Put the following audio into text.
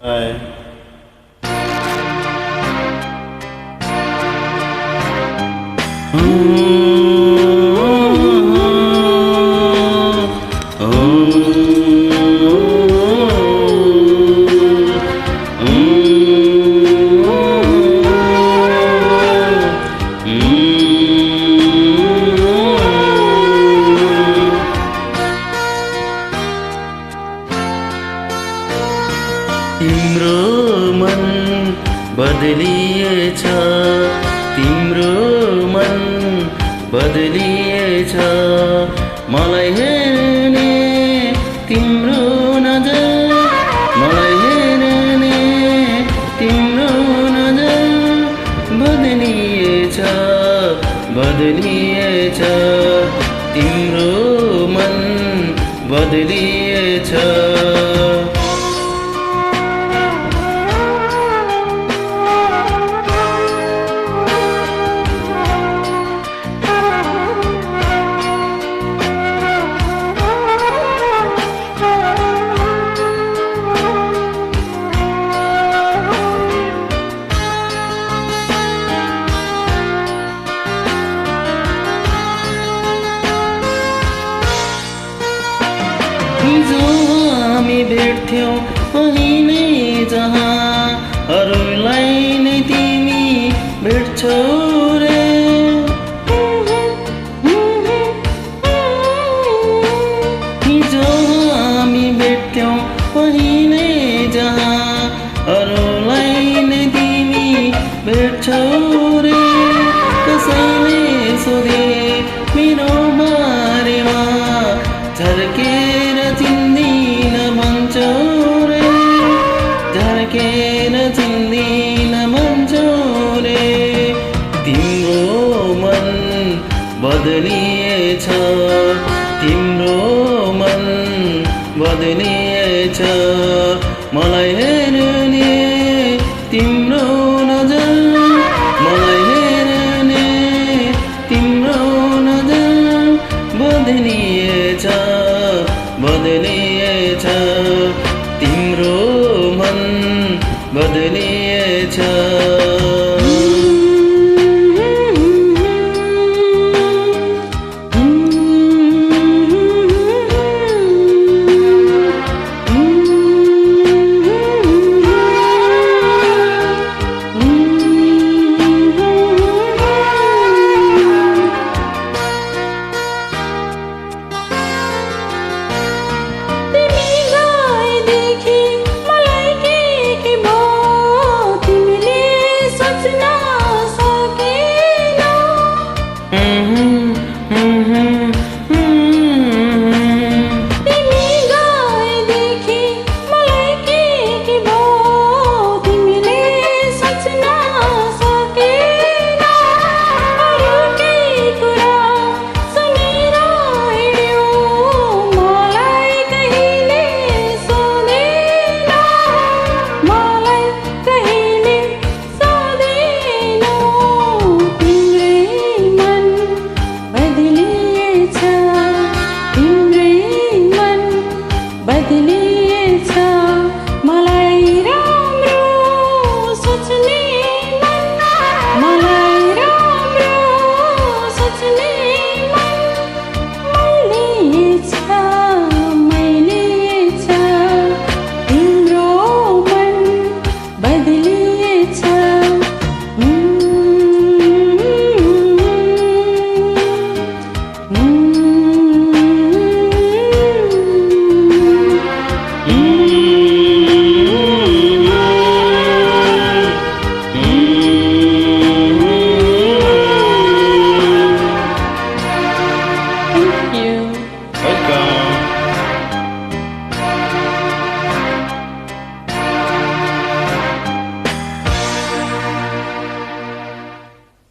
Hi. तिम्रो मन बदलिएछ, तिम्रो मन बदलिएछ। मलाई हेर्ने तिम्रो नजर, मलाई हेर्ने तिम्रो नजर बदलिएछ, बदलिएछ। तिम्रो मन बदलिएछ। हिजो हामी भेट्थ्यौं अहिले जहाँ अरूलाई नै तिमी भेट्छौ रे। हिजो हामी भेट्थ्यौं अहिले जहाँ अरूलाई नै तिमी भेट्छौ रे। कसैले सोधे मेरो बारेमा झर्केर चिन्दिन भन्छौ रे, झर्केर चिन्दिन भन्छौ रे। तिम्रो मन बदलिएछ, तिम्रो मन बदलिएछ। मलाई